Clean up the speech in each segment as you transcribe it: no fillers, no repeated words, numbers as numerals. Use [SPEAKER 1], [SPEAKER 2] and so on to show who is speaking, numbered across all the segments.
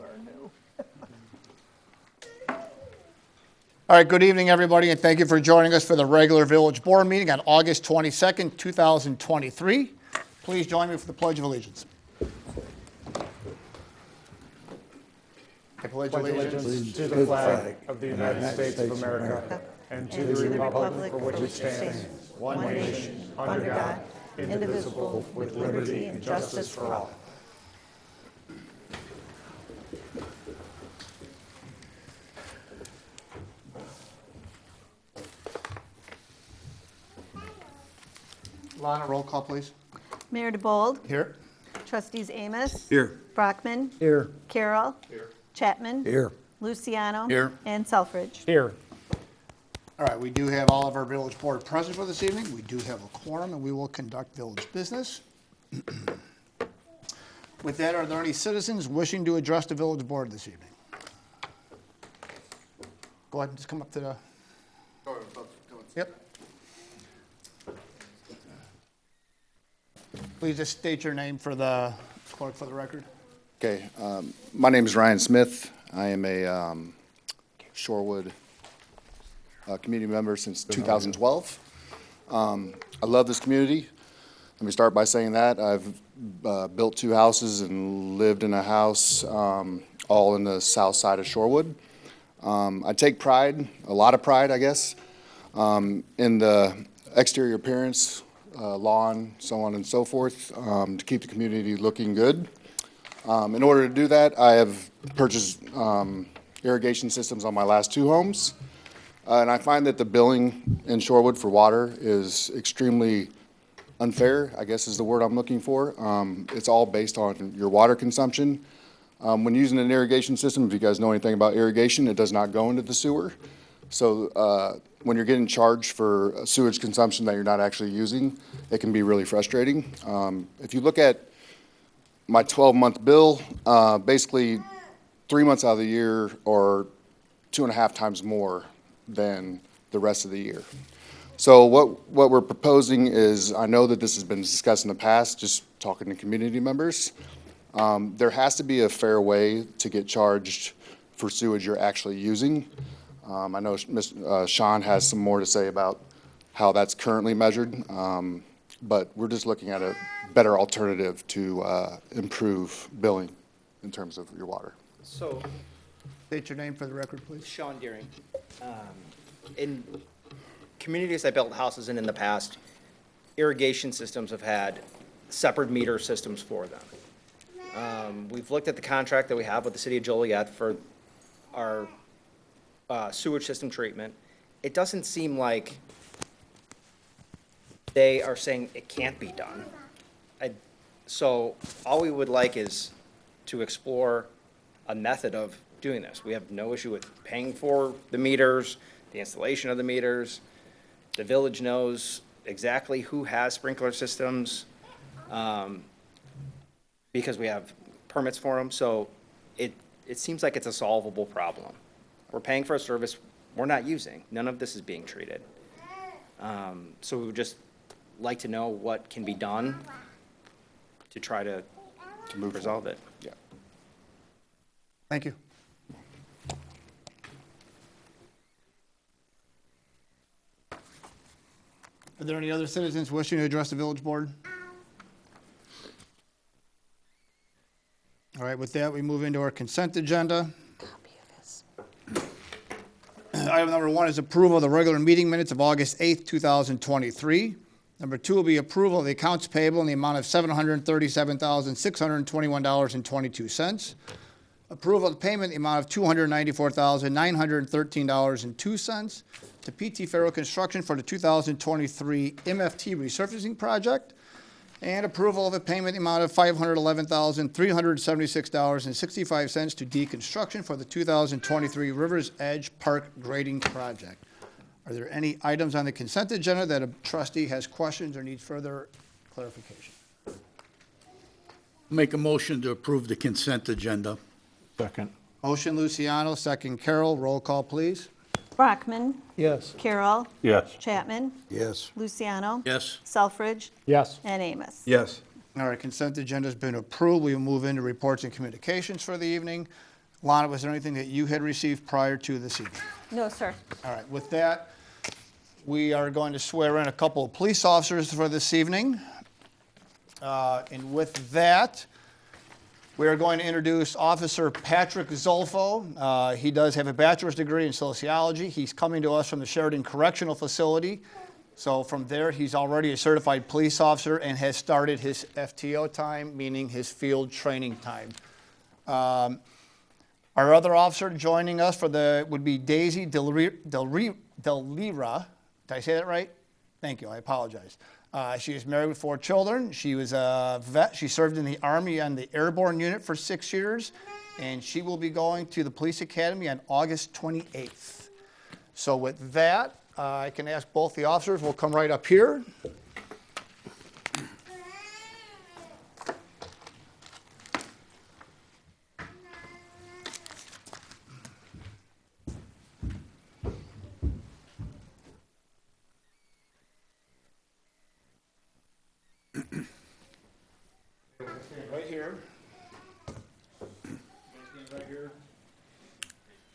[SPEAKER 1] are new. All right, good evening, everybody, and thank you for joining us for the regular Village Board meeting on August 22nd, 2023. Please join me for the Pledge of Allegiance. I pledge allegiance
[SPEAKER 2] to the flag of the United States of America and to the republic for which it stands, one nation, under God, indivisible, with liberty and justice for all.
[SPEAKER 1] Lana, roll call, please.
[SPEAKER 3] Mayor DeBold.
[SPEAKER 1] Here.
[SPEAKER 3] Trustees Amos.
[SPEAKER 4] Here.
[SPEAKER 3] Brockman.
[SPEAKER 4] Here.
[SPEAKER 3] Carroll.
[SPEAKER 1] Here.
[SPEAKER 3] Chapman.
[SPEAKER 4] Here.
[SPEAKER 3] Luciano.
[SPEAKER 4] Here.
[SPEAKER 3] And Selfridge.
[SPEAKER 2] Here.
[SPEAKER 1] All right, we do have all of our Village Board present for this evening. We do have a quorum, and we will conduct village business. With that, are there any citizens wishing to address the Village Board this evening? Go ahead and just come up to the... Yep. Please just state your name for the clerk for the record.
[SPEAKER 5] Okay, my name is Ryan Smith. I am a Shorewood community member since 2012. I love this community. Let me start by saying that. I've built 2 houses and lived in a house all in the south side of Shorewood. I take pride, a lot of pride, I guess, in the exterior appearance, lawn, so on and so forth, to keep the community looking good. In order to do that, I have purchased irrigation systems on my last 2 homes. And I find that the billing in Shorewood for water is extremely unfair, I guess is the word I'm looking for. It's all based on your water consumption. When using an irrigation system, if you guys know anything about irrigation, it does not go into the sewer. So when you're getting charged for sewage consumption that you're not actually using, it can be really frustrating. If you look at my 12-month bill, basically 3 months out of the year or 2.5 times more than the rest of the year. So what we're proposing is, I know that this has been discussed in the past, just talking to community members. There has to be a fair way to get charged for sewage you're actually using. I know Sean has some more to say about how that's currently measured, but we're just looking at a better alternative to improve billing in terms of your water.
[SPEAKER 6] So,
[SPEAKER 1] State your name for the record, please.
[SPEAKER 6] Sean Deering. In communities I built houses in the past, irrigation systems have had separate meter systems for them. We've looked at the contract that we have with the city of Joliet for our sewage system treatment. It doesn't seem like they are saying it can't be done. So all we would like is to explore a method of doing this. We have no issue with paying for the meters, the installation of the meters. The village knows exactly who has sprinkler systems because we have permits for them. So it seems like it's a solvable problem. We're paying for a service we're not using. None of this is being treated. So we would just like to know what can be done to try to resolve it.
[SPEAKER 5] Yeah.
[SPEAKER 1] Thank you. Are there any other citizens wishing to address the Village Board? All right, with that, we move into our consent agenda. Item number 1 is approval of the regular meeting minutes of August 8th, 2023. Number 2 will be approval of the accounts payable in the amount of $737,621.22. Approval of payment in the amount of $294,913.02 to PT Federal Construction for the 2023 MFT resurfacing project. And approval of a payment in the amount of $511,376.65 to Deconstruction for the 2023 Rivers Edge Park grading project. Are there any items on the consent agenda that a trustee has questions or needs further clarification?
[SPEAKER 4] Make a motion to approve the consent agenda.
[SPEAKER 2] Second.
[SPEAKER 1] Motion Luciano, second Carroll. Roll call, please.
[SPEAKER 3] Brockman.
[SPEAKER 2] Yes.
[SPEAKER 3] Carroll.
[SPEAKER 2] Yes.
[SPEAKER 3] Chapman.
[SPEAKER 4] Yes.
[SPEAKER 3] Luciano.
[SPEAKER 4] Yes.
[SPEAKER 3] Selfridge.
[SPEAKER 2] Yes.
[SPEAKER 3] And Amos.
[SPEAKER 4] Yes.
[SPEAKER 1] All right, consent agenda's been approved. We will move into reports and communications for the evening. Lana, was there anything that you had received prior to this evening?
[SPEAKER 3] No, sir.
[SPEAKER 1] All right, with that, we are going to swear in a couple of police officers for this evening. And with that, we are going to introduce Officer Patrick Zolfo. He does have a bachelor's degree in sociology. He's coming to us from the Sheridan Correctional Facility. So from there, he's already a certified police officer and has started his FTO time, meaning his field training time. Our other officer joining us would be Daisy Delira. Did I say that right? Thank you, I apologize. She is married with 4 children. She was a vet. She served in the Army on the Airborne Unit for 6 years, and she will be going to the Police Academy on August 28th. So with that, I can ask both the officers, we'll come right up here. Stand right here.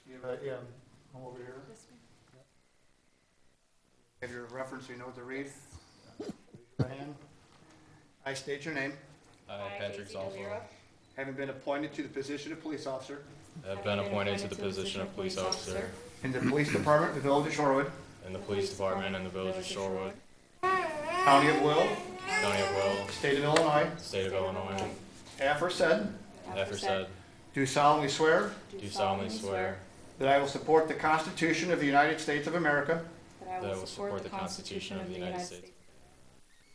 [SPEAKER 1] Stand right here. Come over here. Have your reference, so you know what to read. Raise your hand. I state your name.
[SPEAKER 7] I, Patrick Zolfo,
[SPEAKER 1] Having been appointed to the position of police officer
[SPEAKER 7] have been appointed to the position of police officer
[SPEAKER 1] in the police department of the village of Shorewood,
[SPEAKER 7] in the police department in the village of Shorewood,
[SPEAKER 1] county of Will,
[SPEAKER 7] county of Will,
[SPEAKER 1] state of Illinois,
[SPEAKER 7] state of Illinois,
[SPEAKER 1] aforesaid,
[SPEAKER 7] aforesaid,
[SPEAKER 1] do solemnly swear
[SPEAKER 7] do solemnly swear
[SPEAKER 1] that I will support the Constitution of the United States of America,
[SPEAKER 7] that I will support the Constitution of the United States,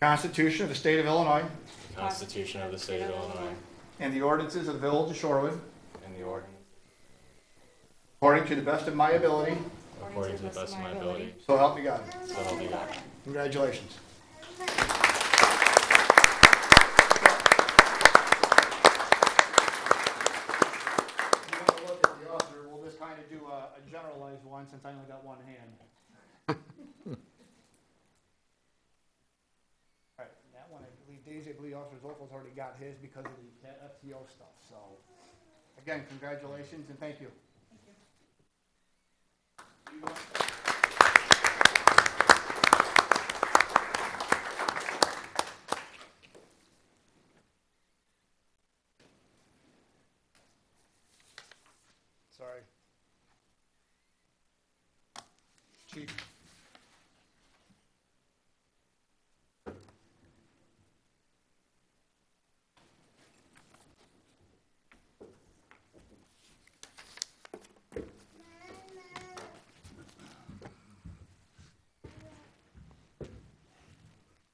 [SPEAKER 1] the Constitution of the state of Illinois,
[SPEAKER 7] the Constitution of the state of Illinois,
[SPEAKER 1] and the ordinances of the village of Shorewood,
[SPEAKER 7] and the ordinance
[SPEAKER 1] according to the best of my ability,
[SPEAKER 7] according to the best of my ability,
[SPEAKER 1] so help me God.
[SPEAKER 7] so help me God.
[SPEAKER 1] Congratulations. You want to look at the officer, we'll just kind of do a generalized one since I only got one hand. All right, that one, I believe Daisy, I believe Officer Zolfo's already got his because of the FTO stuff, so. Again, congratulations and thank you. Sorry. Chief.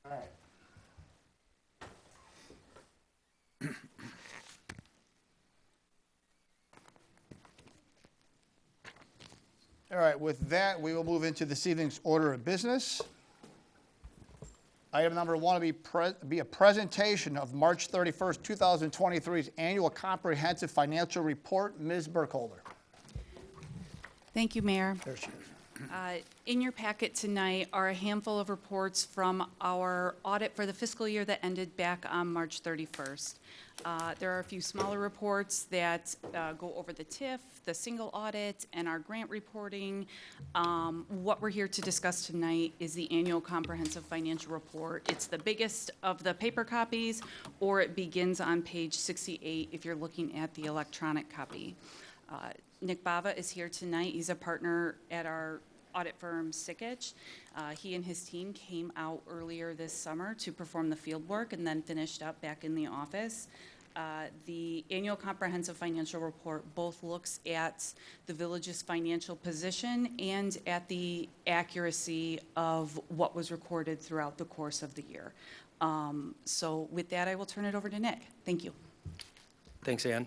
[SPEAKER 1] All right. All right, with that, we will move into this evening's order of business. Item number 1 will be a presentation of March 31st, 2023's annual comprehensive financial report. Ms. Burkholder.
[SPEAKER 8] Thank you, Mayor.
[SPEAKER 1] There she is.
[SPEAKER 8] In your packet tonight are a handful of reports from our audit for the fiscal year that ended back on March 31st. There are a few smaller reports that go over the TIF, the single audit, and our grant reporting. What we're here to discuss tonight is the annual comprehensive financial report. It's the biggest of the paper copies, or it begins on page 68 if you're looking at the electronic copy. Nick Bava is here tonight. He's a partner at our audit firm, Sikich. He and his team came out earlier this summer to perform the field work and then finished up back in the office. The annual comprehensive financial report both looks at the village's financial position and at the accuracy of what was recorded throughout the course of the year. So with that, I will turn it over to Nick. Thank you.
[SPEAKER 9] Thanks, Ann.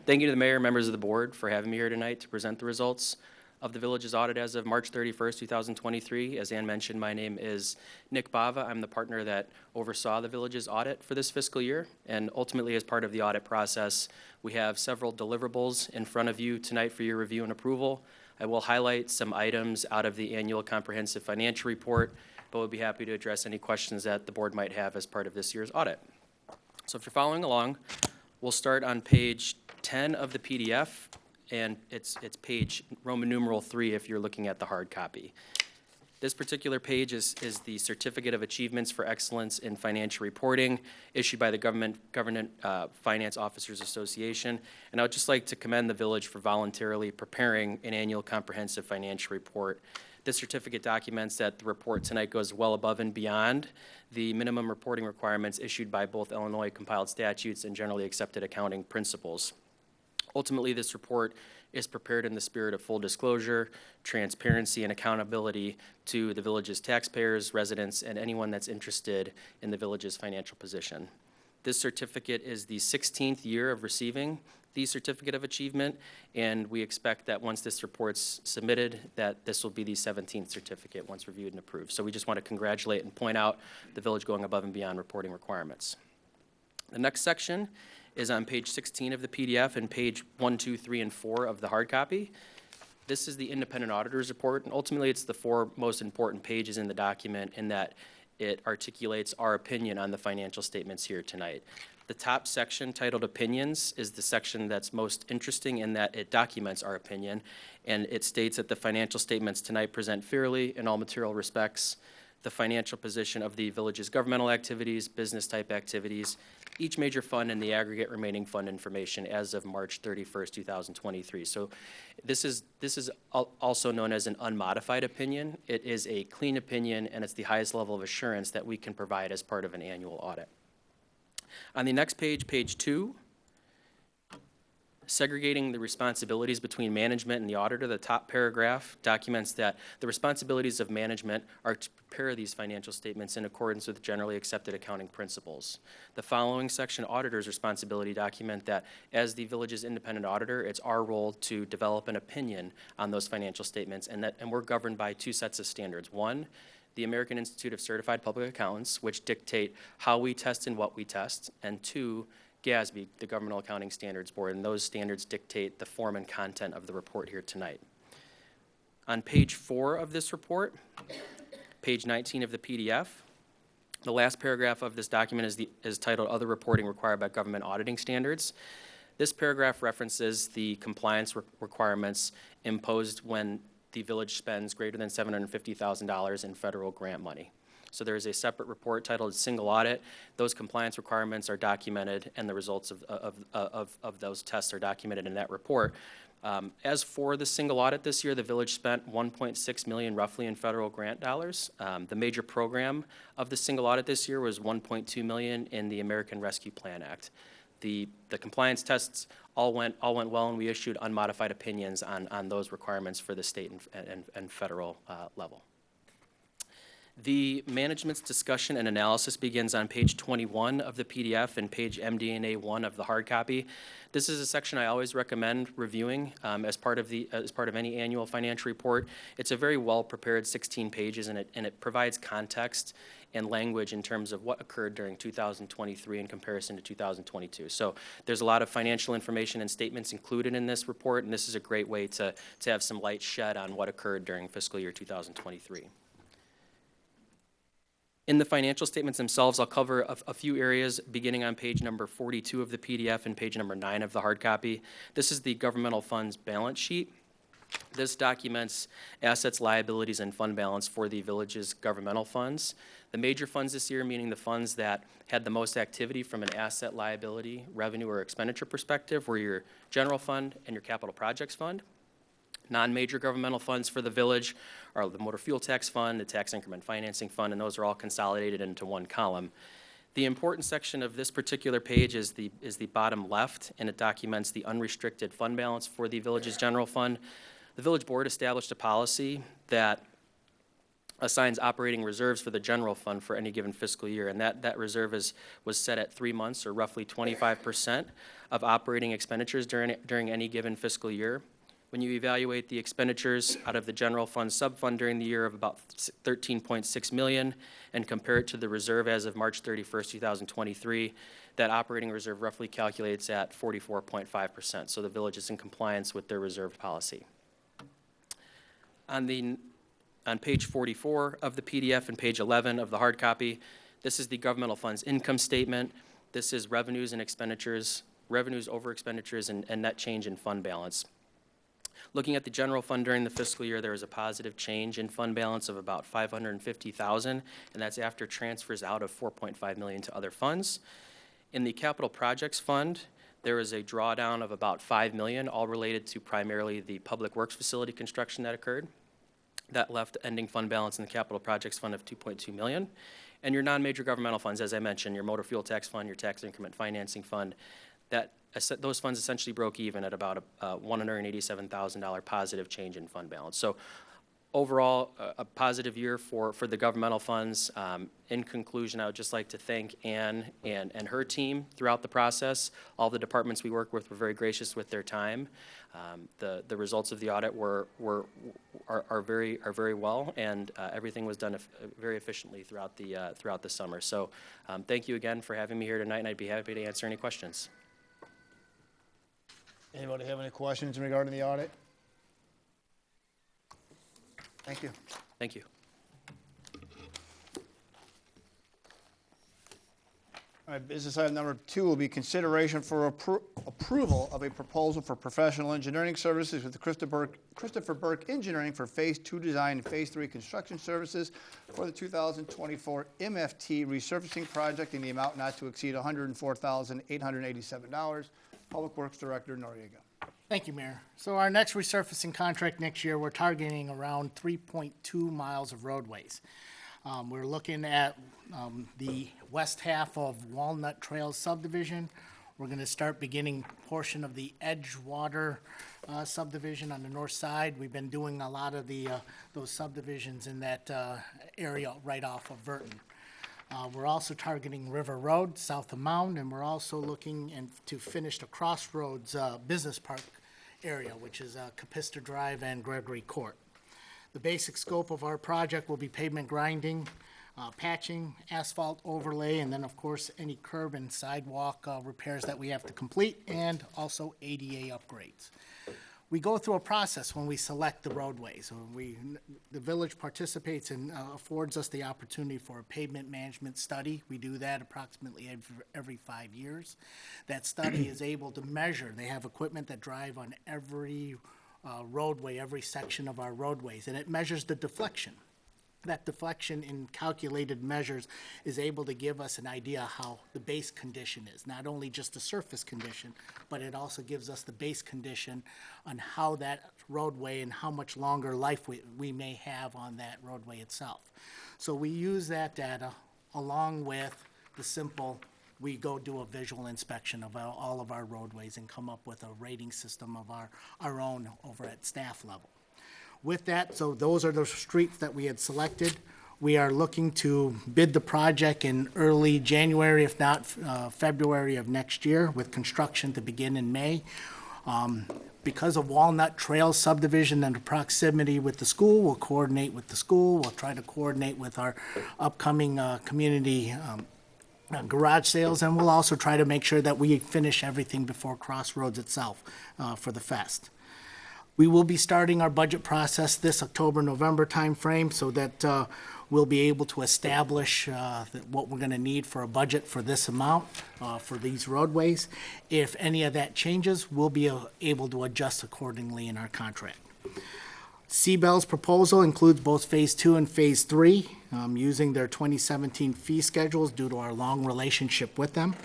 [SPEAKER 9] Thank you to the mayor and members of the board for having me here tonight to present the results of the village's audit as of March 31st, 2023. As Ann mentioned, my name is Nick Bava. I'm the partner that oversaw the village's audit for this fiscal year. And ultimately, as part of the audit process, we have several deliverables in front of you tonight for your review and approval. I will highlight some items out of the annual comprehensive financial report, but would be happy to address any questions that the board might have as part of this year's audit. So if you're following along, we'll start on page 10 of the PDF, and it's page Roman numeral 3 if you're looking at the hard copy. This particular page is the Certificate of Achievements for Excellence in Financial Reporting issued by the Government Finance Officers Association. And I would just like to commend the village for voluntarily preparing an annual comprehensive financial report. This certificate documents that the report tonight goes well above and beyond the minimum reporting requirements issued by both Illinois compiled statutes and generally accepted accounting principles. Ultimately, this report is prepared in the spirit of full disclosure, transparency, and accountability to the village's taxpayers, residents, and anyone that's interested in the village's financial position. This certificate is the 16th year of receiving the Certificate of Achievement, and we expect that once this report's submitted, that this will be the 17th certificate once reviewed and approved. So we just want to congratulate and point out the village going above and beyond reporting requirements. The next section is on page 16 of the PDF and page 1, 2, 3, and 4 of the hard copy. This is the independent auditor's report, and ultimately it's the 4 most important pages in the document in that it articulates our opinion on the financial statements here tonight. The top section titled Opinions is the section that's most interesting in that it documents our opinion, and it states that the financial statements tonight present fairly in all material respects the financial position of the village's governmental activities, business type activities, each major fund, and the aggregate remaining fund information as of March 31st, 2023. So this is also known as an unmodified opinion. It is a clean opinion, and it's the highest level of assurance that we can provide as part of an annual audit. On the next page, page 2, segregating the responsibilities between management and the auditor, the top paragraph documents that the responsibilities of management are to prepare these financial statements in accordance with generally accepted accounting principles. The following section, auditor's responsibility, document that as the village's independent auditor, it's our role to develop an opinion on those financial statements, and we're governed by 2 sets of standards. One, the American Institute of Certified Public Accountants, which dictate how we test and what we test, and 2, GASB, the Governmental Accounting Standards Board, and those standards dictate the form and content of the report here tonight. On page 4 of this report, page 19 of the PDF, the last paragraph of this document is titled Other Reporting Required by Government Auditing Standards. This paragraph references the compliance requirements imposed when the village spends greater than $750,000 in federal grant money. So there is a separate report titled Single Audit. Those compliance requirements are documented, and the results of those tests are documented in that report. As for the single audit this year, the village spent $1.6 million roughly in federal grant dollars. The major program of the single audit this year was $1.2 million in the American Rescue Plan Act. The compliance tests all went well, and we issued unmodified opinions on those requirements for the state and federal level. The management's discussion and analysis begins on page 21 of the PDF and page MD&A 1 of the hard copy. This is a section I always recommend reviewing as part of any annual financial report. It's a very well-prepared 16 pages, and it provides context and language in terms of what occurred during 2023 in comparison to 2022. So there's a lot of financial information and statements included in this report, and this is a great way to have some light shed on what occurred during fiscal year 2023. In the financial statements themselves, I'll cover a few areas beginning on page number 42 of the PDF and page number 9 of the hard copy. This is the governmental funds balance sheet. This documents assets, liabilities, and fund balance for the village's governmental funds. The major funds this year, meaning the funds that had the most activity from an asset, liability, revenue, or expenditure perspective, were your general fund and your capital projects fund. Non-major governmental funds for the village are the motor fuel tax fund, the tax increment financing fund, and those are all consolidated into one column. The important section of this particular page is the bottom left, and it documents the unrestricted fund balance for the village's general fund. The village board established a policy that assigns operating reserves for the general fund for any given fiscal year, and that reserve was set at 3 months, or roughly 25% of operating expenditures during any given fiscal year. When you evaluate the expenditures out of the general fund subfund during the year of about $13.6 million and compare it to the reserve as of March 31st, 2023, that operating reserve roughly calculates at 44.5%. So the village is in compliance with their reserve policy. On page 44 of the PDF and page 11 of the hard copy, this is the governmental funds income statement. This is revenues and expenditures revenues over expenditures, and net change in fund balance. Looking at the general fund during the fiscal year, there was a positive change in fund balance of about $550,000, and that's after transfers out of $4.5 million to other funds. In the capital projects fund, there was a drawdown of about $5 million, all related to primarily the public works facility construction that occurred. That left ending fund balance in the capital projects fund of $2.2 million. And your non-major governmental funds, as I mentioned, your motor fuel tax fund, your tax increment financing fund, those funds essentially broke even at about a $187,000 positive change in fund balance. So overall, a positive year for the governmental funds. In conclusion, I would just like to thank Ann and her team throughout the process. All the departments we work with were very gracious with their time. The results of the audit are very well, and everything was done very efficiently throughout the summer. So thank you again for having me here tonight, and I'd be happy to answer any questions.
[SPEAKER 1] Anybody have any questions regarding the audit? Thank you.
[SPEAKER 9] Thank you.
[SPEAKER 1] All right, business item number 2 will be consideration for approval of a proposal for professional engineering services with Christopher Burke Engineering for Phase 2 design and Phase 3 construction services for the 2024 MFT resurfacing project in the amount not to exceed $104,887. Public Works Director Noriega.
[SPEAKER 10] Thank you, Mayor. So our next resurfacing contract next year, we're targeting around 3.2 miles of roadways. We're looking at the west half of Walnut Trails subdivision. We're going to start beginning portion of the Edgewater subdivision on the north side. We've been doing a lot of those subdivisions in that area right off of Verton. We're also targeting River Road, south of Mound, and we're also looking to finish the Crossroads Business Park area, which is Capista Drive and Gregory Court. The basic scope of our project will be pavement grinding, patching, asphalt overlay, and then, of course, any curb and sidewalk repairs that we have to complete, and also ADA upgrades. We go through a process when we select the roadways. The village participates and affords us the opportunity for a pavement management study. We do that approximately every 5 years. That study is able to measure. They have equipment that drive on every roadway, every section of our roadways, and it measures the deflection. That deflection in calculated measures is able to give us an idea how the base condition is, not only just the surface condition, but it also gives us the base condition on how that roadway and how much longer life we may have on that roadway itself. So we use that data along with the simple, we go do a visual inspection of all of our roadways and come up with a rating system of our own over at staff level. With that, so those are the streets that we had selected. We are looking to bid the project in early January, if not February of next year, with construction to begin in May. Because of Walnut Trail subdivision and the proximity with the school, we'll coordinate with the school. We'll try to coordinate with our upcoming community garage sales, and we'll also try to make sure that we finish everything before Crossroads itself for the fest. We will be starting our budget process this October-November timeframe so that we'll be able to establish what we're going to need for a budget for this amount for these roadways. If any of that changes, we'll be able to adjust accordingly in our contract. CBEL's proposal includes both Phase 2 and Phase 3, using their 2017 fee schedules due to our long relationship with them.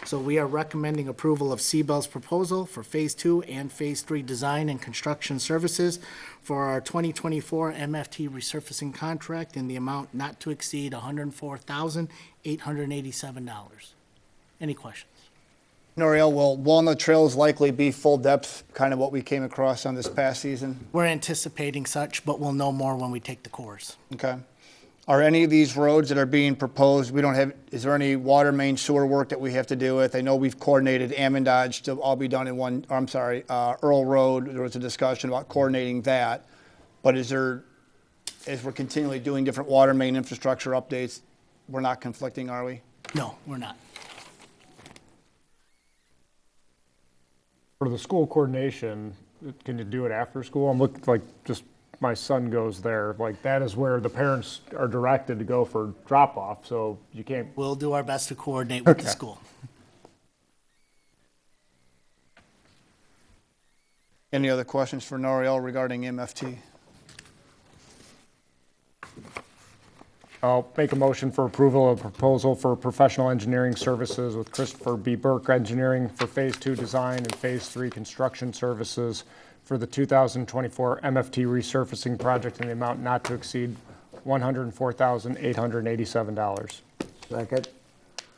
[SPEAKER 10] So we are recommending approval of CBEL's proposal for Phase 2 and Phase 3 design and construction services for our 2024 MFT resurfacing contract in the amount not to exceed $104,887. Any questions?
[SPEAKER 1] Noriel, will Walnut Trails likely be full depth, kind of what we came across on this past season?
[SPEAKER 10] We're anticipating such, but we'll know more when we take the course.
[SPEAKER 1] Okay. Are any of these roads that are being proposed, is there any water main sewer work that we have to do with? I know we've coordinated Dodge to all be done in Earl Road, there was a discussion about coordinating that. But as we're continually doing different water main infrastructure updates, we're not conflicting, are we?
[SPEAKER 10] No, we're not.
[SPEAKER 2] For the school coordination, can you do it after school? I'm looking like just my son goes there. Like that is where the parents are directed to go for drop off. So you can't.
[SPEAKER 10] We'll do our best to coordinate with the school.
[SPEAKER 1] Any other questions for Noriel regarding MFT?
[SPEAKER 2] I'll make a motion for approval of proposal for professional engineering services with Christopher B. Burke Engineering for Phase 2 design and Phase 3 construction services for the 2024 MFT resurfacing project in the amount not to exceed $104,887.
[SPEAKER 11] Second.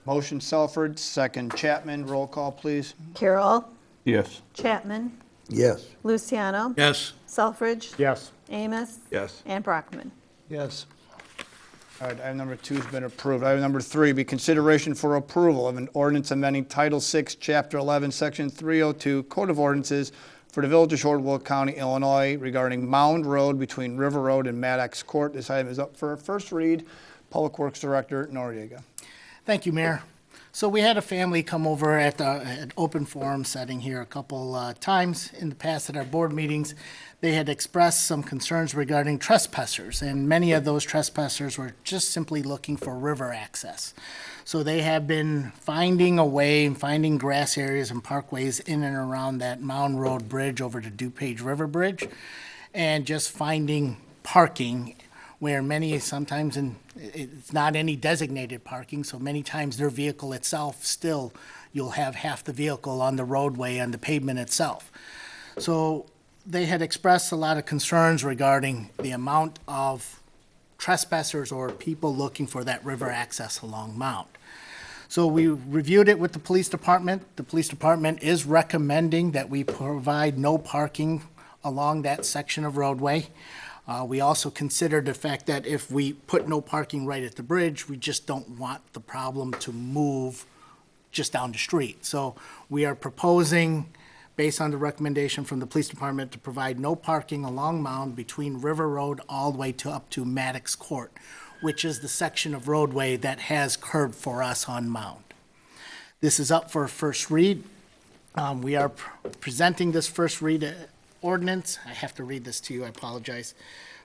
[SPEAKER 1] Motion Selford, second Chapman. Roll call, please.
[SPEAKER 3] Carroll.
[SPEAKER 11] Yes.
[SPEAKER 3] Chapman.
[SPEAKER 11] Yes.
[SPEAKER 3] Luciano.
[SPEAKER 4] Yes.
[SPEAKER 3] Selfridge.
[SPEAKER 2] Yes.
[SPEAKER 3] Amos.
[SPEAKER 11] Yes.
[SPEAKER 3] And Brockman.
[SPEAKER 11] Yes.
[SPEAKER 1] All right, item number 2 has been approved. Item number 3, be consideration for approval of an ordinance amending Title 6, Chapter 11, Section 302, Code of Ordinances for the Village of Shorewood, County, Illinois, regarding Mound Road between River Road and Maddox Court. This item is up for a first read. Public Works Director Noriega.
[SPEAKER 10] Thank you, Mayor. So we had a family come over at an open forum setting here a couple times in the past at our board meetings. They had expressed some concerns regarding trespassers, and many of those trespassers were just simply looking for river access. So they have been finding a way and finding grass areas and parkways in and around that Mound Road Bridge over to DuPage River Bridge, and just finding parking where many sometimes, and it's not any designated parking, so many times their vehicle itself still, you'll have half the vehicle on the roadway, on the pavement itself. So they had expressed a lot of concerns regarding the amount of trespassers or people looking for that river access along Mound. So we reviewed it with the police department. The police department is recommending that we provide no parking along that section of roadway. We also considered the fact that if we put no parking right at the bridge, we just don't want the problem to move just down the street. So we are proposing, based on the recommendation from the police department, to provide no parking along Mound between River Road all the way to up to Maddox Court, which is the section of roadway that has curb for us on Mound. This is up for a first read. We are presenting this first read ordinance. I have to read this to you, I apologize.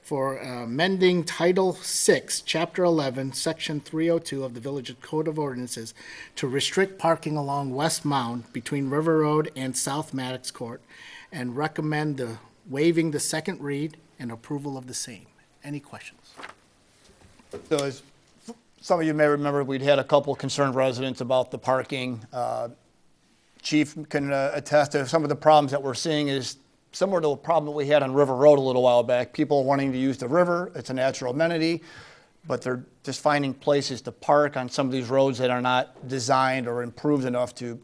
[SPEAKER 10] For amending Title 6, Chapter 11, Section 302 of the Village Code of Ordinances to restrict parking along West Mound between River Road and South Maddox Court, and recommend waiving the second read and approval of the same. Any questions?
[SPEAKER 1] So as some of you may remember, we'd had a couple concerned residents about the parking. Chief can attest to some of the problems that we're seeing is similar to a problem that we had on River Road a little while back. People wanting to use the river, it's a natural amenity, but they're just finding places to park on some of these roads that are not designed or improved enough to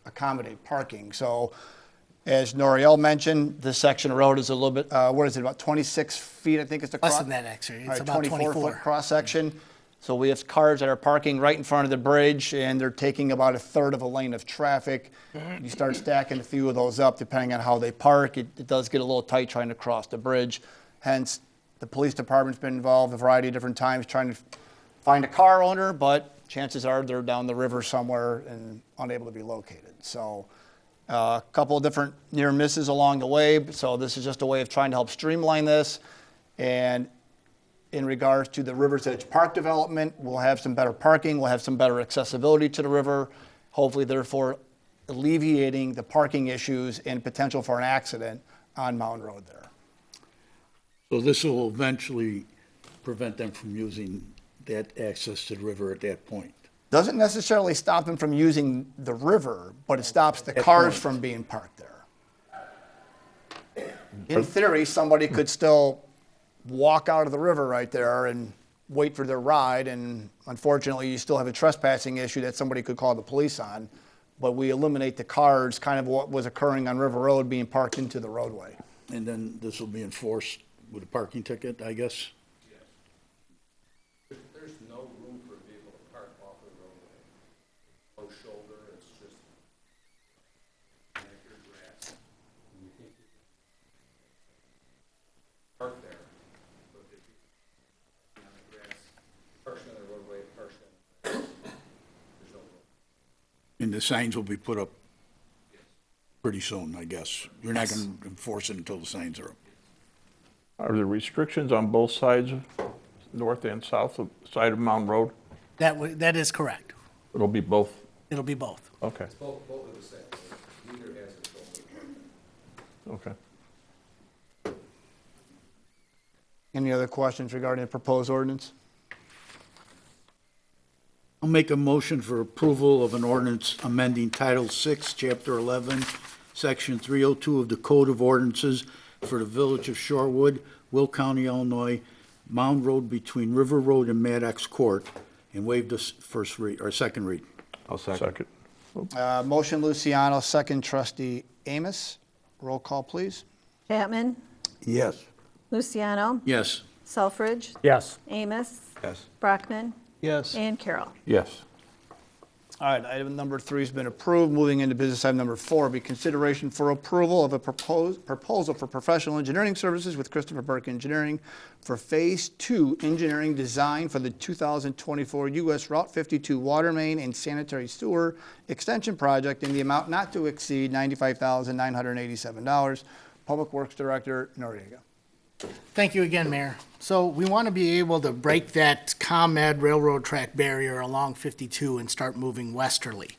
[SPEAKER 1] accommodate parking. So as Noriel mentioned, this section of road is a little bit, what is it, about 26 feet, I think it's the cross?
[SPEAKER 10] Less than that, actually. It's
[SPEAKER 1] All right,
[SPEAKER 10] about 24.
[SPEAKER 1] 24-foot cross-section. So we have cars that are parking right in front of the bridge, and they're taking about a third of a lane of traffic. You start stacking a few of those up, depending on how they park. It does get a little tight trying to cross the bridge. Hence, the police department's been involved a variety of different times trying to find a car owner, but chances are they're down the river somewhere and unable to be located. So a couple of different near misses along the way. So this is just a way of trying to help streamline this. And in regards to the River's Edge Park development, we'll have some better parking, we'll have some better accessibility to the river, hopefully therefore alleviating the parking issues and potential for an accident on Mound Road there.
[SPEAKER 4] So this will eventually prevent them from using that access to the river at that point.
[SPEAKER 1] Doesn't necessarily stop them from using the river, but it stops the cars from being parked there. In theory, somebody could still walk out of the river right there and wait for their ride, and unfortunately, you still have a trespassing issue that somebody could call the police on, but we eliminate the cars, kind of what was occurring on River Road, being parked into the roadway.
[SPEAKER 4] And then this will be enforced with a parking ticket, I guess?
[SPEAKER 12] There's no room for a vehicle to park off the roadway. No shoulder, it's just manicured grass. And you can't park there. But if you on the grass, partially on the roadway, partially on the grass, there's no room.
[SPEAKER 4] And the signs will be put up pretty soon, I guess. You're not going to enforce it until the signs are up.
[SPEAKER 13] Are there restrictions on both sides, north and south side of Mound Road?
[SPEAKER 10] That is correct.
[SPEAKER 13] It'll be both?
[SPEAKER 10] It'll be both.
[SPEAKER 13] Okay,
[SPEAKER 12] Both are the same. Neither has a shoulder.
[SPEAKER 13] okay.
[SPEAKER 1] Any other questions regarding the proposed ordinance?
[SPEAKER 4] I'll make a motion for approval of an ordinance amending Title VI, Chapter 11, Section 302 of the Code of Ordinances for the Village of Shorewood, Will County, Illinois, Mound Road between River Road and Maddox Court, and waive this first read, or second read.
[SPEAKER 13] I'll second.
[SPEAKER 1] Motion Luciano, second trustee Amos. Roll call, please.
[SPEAKER 3] Chapman?
[SPEAKER 13] Yes.
[SPEAKER 3] Luciano?
[SPEAKER 4] Yes.
[SPEAKER 3] Selfridge?
[SPEAKER 2] Yes.
[SPEAKER 3] Amos?
[SPEAKER 13] Yes.
[SPEAKER 3] Brockman?
[SPEAKER 4] Yes.
[SPEAKER 3] And Carroll.
[SPEAKER 13] Yes.
[SPEAKER 1] All right, item number 3 has been approved. Moving into business item number 4, be consideration for approval of a proposal for professional engineering services with Christopher Burke Engineering for Phase 2 engineering design for the 2024 US Route 52 water main and sanitary sewer extension project in the amount not to exceed $95,987. Public Works Director Noriega.
[SPEAKER 10] Thank you again, Mayor. So we want to be able to break that ComEd railroad track barrier along 52 and start moving westerly.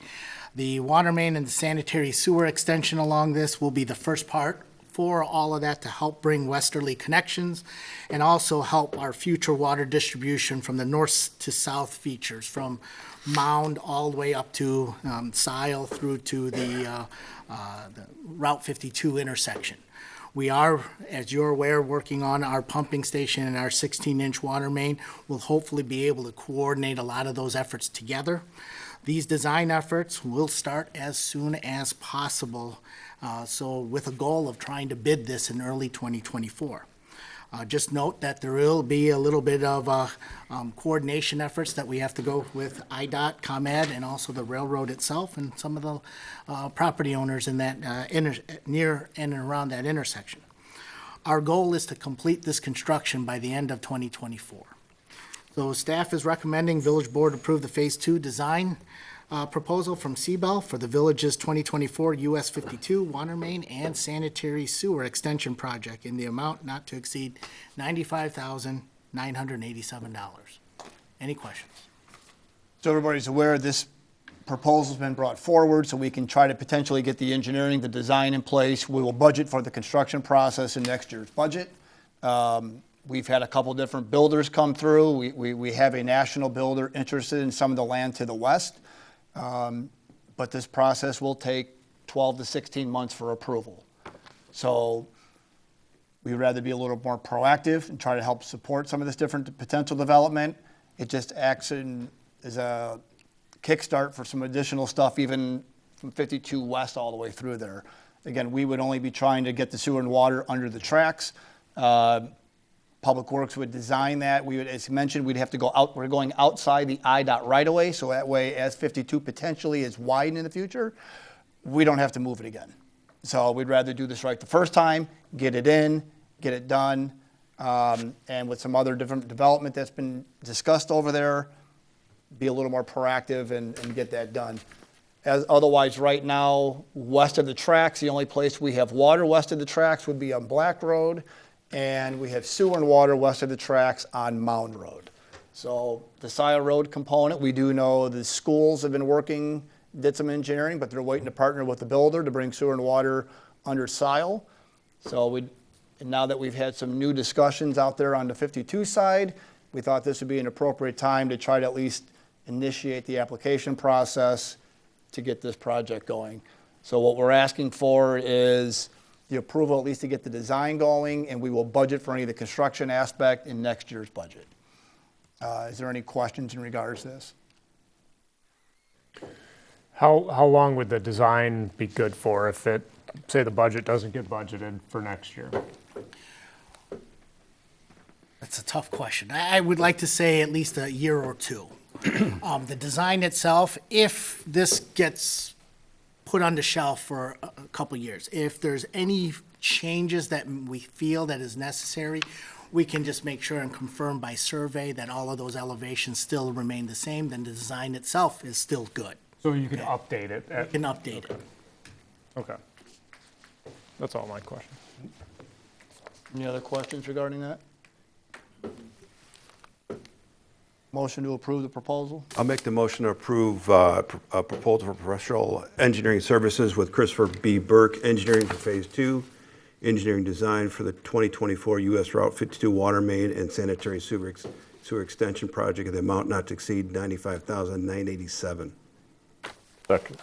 [SPEAKER 10] The water main and the sanitary sewer extension along this will be the first part for all of that to help bring westerly connections and also help our future water distribution from the north to south features, from Mound all the way up to Sile through to the Route 52 intersection. We are, as you're aware, working on our pumping station and our 16-inch water main. We'll hopefully be able to coordinate a lot of those efforts together. These design efforts will start as soon as possible, so with a goal of trying to bid this in early 2024. Just note that there will be a little bit of coordination efforts that we have to go with IDOT, ComEd, and also the railroad itself and some of the property owners in that near and around that intersection. Our goal is to complete this construction by the end of 2024. So staff is recommending Village Board approve the Phase 2 design proposal from Seabell for the Village's 2024 US 52 water main and sanitary sewer extension project in the amount not to exceed $95,987. Any questions?
[SPEAKER 1] So everybody's aware this proposal's been brought forward so we can try to potentially get the engineering, the design in place. We will budget for the construction process in next year's budget. We've had a couple different builders come through. We have a national builder interested in some of the land to the west. But this process will take 12 to 16 months for approval. So we'd rather be a little more proactive and try to help support some of this different potential development. It just acts as a kickstart for some additional stuff, even from 52 west all the way through there. Again, we would only be trying to get the sewer and water under the tracks. Public Works would design that. We would, as mentioned, we'd have to go out, we're going outside the IDOT right of way, so that way, as 52 potentially is widened in the future, we don't have to move it again. So we'd rather do this right the first time, get it in, get it done, and with some other different development that's been discussed over there, be a little more proactive and get that done. As otherwise, right now, west of the tracks, the only place we have water west of the tracks would be on Black Road, and we have sewer and water west of the tracks on Mound Road. So the Sile Road component, we do know the schools have been working, did some engineering, but they're waiting to partner with the builder to bring sewer and water under Sile. So and now that we've had some new discussions out there on the 52 side, we thought this would be an appropriate time to try to at least initiate the application process to get this project going. So what we're asking for is the approval at least to get the design going, and we will budget for any of the construction aspect in next year's budget. Is there any questions in regards to this?
[SPEAKER 2] How long would the design be good for if it, say the budget doesn't get budgeted for next year?
[SPEAKER 10] That's a tough question. I would like to say at least a year or two. The design itself, if this gets put on the shelf for a couple years, if there's any changes that we feel that is necessary, we can just make sure and confirm by survey that all of those elevations still remain the same, then the design itself is still good.
[SPEAKER 2] So you can update it?
[SPEAKER 10] We can update it.
[SPEAKER 2] Okay. That's all my questions.
[SPEAKER 1] Any other questions regarding that? Motion to approve the proposal?
[SPEAKER 11] I'll make the motion to approve a proposal for professional engineering services with Christopher B. Burke Engineering for Phase 2 engineering design for the 2024 US Route 52 water main and sanitary sewer extension project at the amount not to exceed $95,987.
[SPEAKER 13] Second.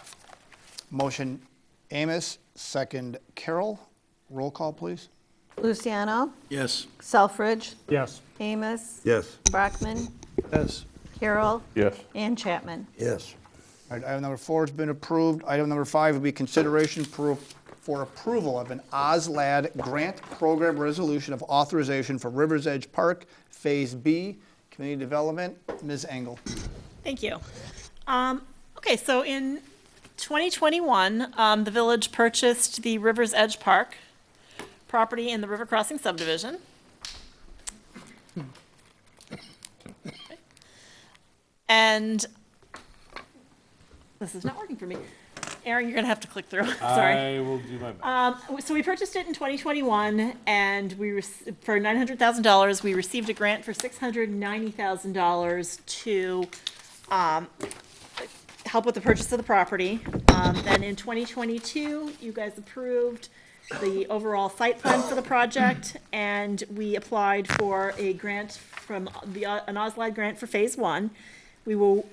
[SPEAKER 1] Motion Amos, second Carroll. Roll call, please.
[SPEAKER 3] Luciano,
[SPEAKER 4] Yes.
[SPEAKER 3] Selfridge,
[SPEAKER 2] Yes.
[SPEAKER 3] Amos,
[SPEAKER 11] Yes.
[SPEAKER 3] Brockman,
[SPEAKER 4] Yes.
[SPEAKER 3] Carroll,
[SPEAKER 13] Yes.
[SPEAKER 3] and Chapman.
[SPEAKER 11] Yes.
[SPEAKER 1] All right, item number 4 has been approved. Item number 5 will be consideration for approval of an OSLAD grant program resolution of authorization for Rivers Edge Park Phase B, Community Development. Ms. Engel.
[SPEAKER 14] Thank you. Okay, so in 2021, the village purchased the Rivers Edge Park property in the River Crossing subdivision. And this is not working for me. Aaron, you're gonna have to click through. Sorry.
[SPEAKER 7] I will do my best.
[SPEAKER 14] So we purchased it in 2021, and for $900,000, we received a grant for $690,000 to help with the purchase of the property. Then in 2022, you guys approved the overall site plan for the project, and we applied for a grant from an OSLAD grant for Phase 1. We were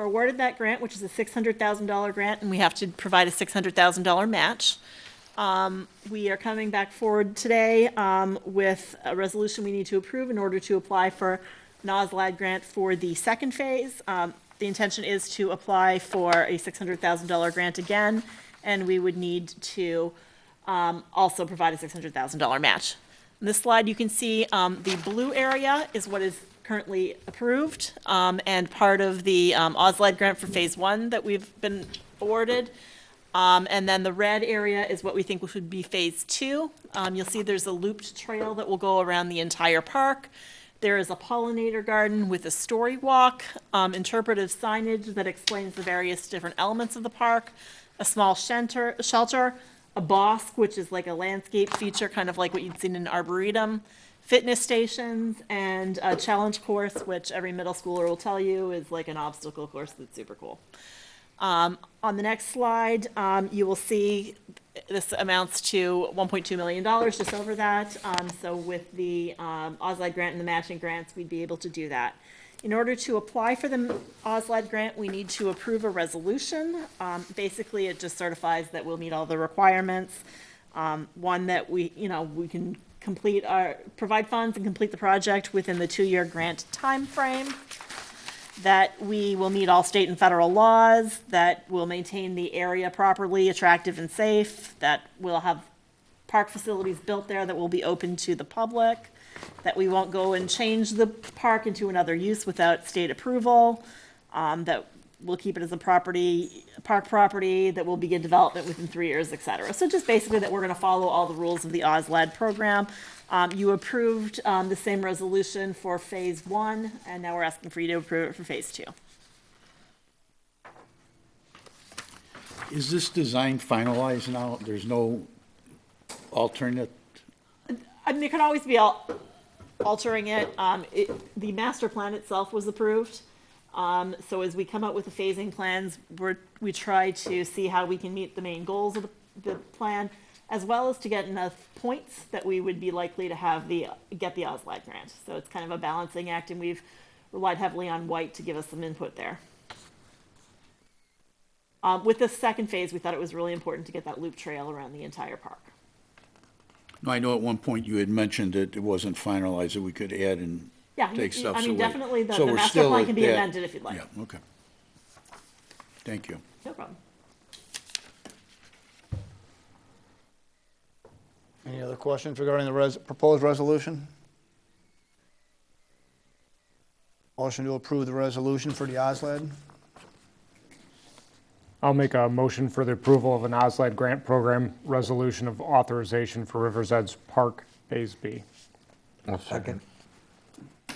[SPEAKER 14] awarded that grant, which is a $600,000 grant, and we have to provide a $600,000 match. We are coming back forward today with a resolution we need to approve in order to apply for an OSLAD grant for the second phase. The intention is to apply for a $600,000 grant again, and we would need to also provide a $600,000 match. In this slide, you can see the blue area is what is currently approved, and part of the OSLAD grant for Phase 1 that we've been awarded. And then the red area is what we think should be Phase 2. You'll see there's a looped trail that will go around the entire park. There is a pollinator garden with a story walk, interpretive signage that explains the various different elements of the park, a small shelter, a bosque, which is like a landscape feature, kind of like what you'd seen in an arboretum, fitness stations, and a challenge course, which every middle schooler will tell you is like an obstacle course that's super cool. On the next slide, you will see this amounts to $1.2 million, just over that. So with the OSLAD grant and the matching grants, we'd be able to do that. In order to apply for the OSLAD grant, we need to approve a resolution. Basically, it just certifies that we'll meet all the requirements. One, that we can provide funds and complete the project within the 2-year grant timeframe. That we will meet all state and federal laws, that will maintain the area properly, attractive and safe, that we'll have park facilities built there that will be open to the public, that we won't go and change the park into another use without state approval, that we'll keep it as a park property, that will begin development within 3 years, et cetera. So just basically that we're gonna follow all the rules of the OSLAD program. You approved the same resolution for Phase 1, and now we're asking for you to approve it for Phase 2.
[SPEAKER 4] Is this design finalized now? There's no alternate?
[SPEAKER 14] I mean, there could always be altering it. The master plan itself was approved. So as we come up with the phasing plans, we try to see how we can meet the main goals of the plan, as well as to get enough points that we would be likely to get the OSLAD grant. So it's kind of a balancing act, and we've relied heavily on White to give us some input there. With the second phase, we thought it was really important to get that loop trail around the entire park.
[SPEAKER 4] No, I know at one point you had mentioned that it wasn't finalized, that we could add and take stuff.
[SPEAKER 14] I mean,
[SPEAKER 4] so
[SPEAKER 14] definitely the
[SPEAKER 4] so we're
[SPEAKER 14] master
[SPEAKER 4] still
[SPEAKER 14] plan
[SPEAKER 4] at
[SPEAKER 14] can be
[SPEAKER 4] that-
[SPEAKER 14] amended if you'd like.
[SPEAKER 4] Yeah, okay. Thank you.
[SPEAKER 14] No problem.
[SPEAKER 1] Any other questions regarding the proposed resolution? Motion to approve the resolution for the OSLAD.
[SPEAKER 2] I'll make a motion for the approval of an OSLAD grant program resolution of authorization for Rivers Edge Park Phase B.
[SPEAKER 11] Second.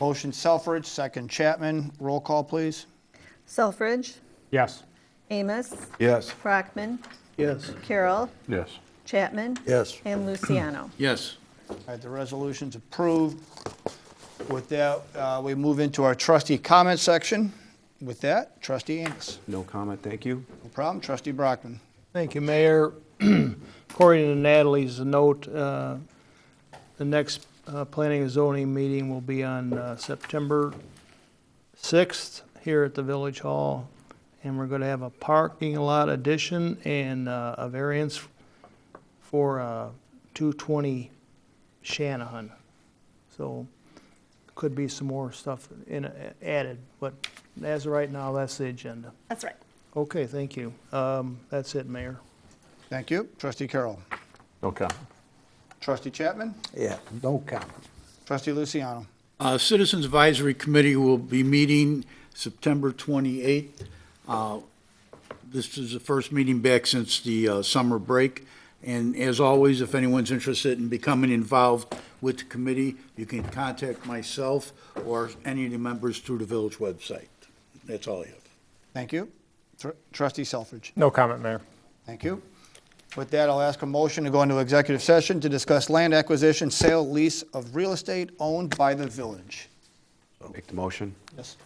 [SPEAKER 1] Motion Selfridge, second Chapman. Roll call, please.
[SPEAKER 3] Selfridge,
[SPEAKER 2] Yes.
[SPEAKER 3] Amos,
[SPEAKER 11] Yes.
[SPEAKER 3] Brockman,
[SPEAKER 4] Yes.
[SPEAKER 3] Carroll,
[SPEAKER 13] Yes.
[SPEAKER 3] Chapman,
[SPEAKER 11] Yes.
[SPEAKER 3] and Luciano.
[SPEAKER 4] Yes.
[SPEAKER 1] All right, the resolution's approved. With that, we move into our trustee comment section. With that, trustee Amos.
[SPEAKER 11] No comment, thank you.
[SPEAKER 1] No problem. Trustee Brockman.
[SPEAKER 15] Thank you, Mayor. According to Natalie's note, the next planning and zoning meeting will be on September 6th here at the Village Hall. And we're going to have a parking lot addition and a variance for 220 Shanahan. So could be some more stuff added, but as of right now, that's the agenda.
[SPEAKER 14] That's right.
[SPEAKER 15] Okay, thank you. That's it, Mayor.
[SPEAKER 1] Thank you. Trustee Carroll.
[SPEAKER 13] No comment.
[SPEAKER 1] Trustee Chapman.
[SPEAKER 16] Yeah, no comment.
[SPEAKER 1] Trustee Luciano.
[SPEAKER 4] Citizens Advisory Committee will be meeting September 28th. This is the first meeting back since the summer break. And as always, if anyone's interested in becoming involved with the committee, you can contact myself or any of the members through the village website. That's all I have.
[SPEAKER 1] Thank you. Trustee Selfridge.
[SPEAKER 2] No comment, Mayor.
[SPEAKER 1] Thank you. With that, I'll ask a motion to go into executive session to discuss land acquisition, sale, lease of real estate owned by the village.
[SPEAKER 11] Make the motion.
[SPEAKER 1] Yes.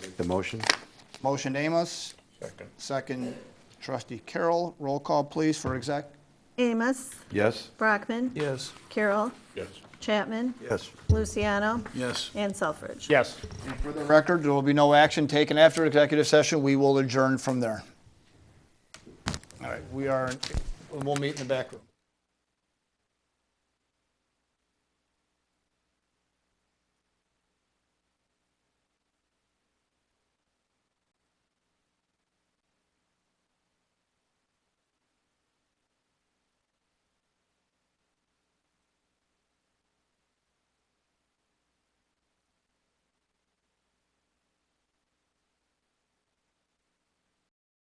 [SPEAKER 11] Make the motion.
[SPEAKER 1] Motion Amos.
[SPEAKER 13] Second.
[SPEAKER 1] Second, Trustee Carroll. Roll call, please, for exec.
[SPEAKER 3] Amos,
[SPEAKER 11] Yes?
[SPEAKER 3] Brockman,
[SPEAKER 15] Yes.
[SPEAKER 3] Carroll,
[SPEAKER 13] Yes.
[SPEAKER 3] Chapman,
[SPEAKER 11] Yes.
[SPEAKER 3] Luciano,
[SPEAKER 4] Yes.
[SPEAKER 3] and Selfridge.
[SPEAKER 2] Yes.
[SPEAKER 1] For the record, there will be no action taken after executive session. We will adjourn from there. All right, we'll meet in the back room.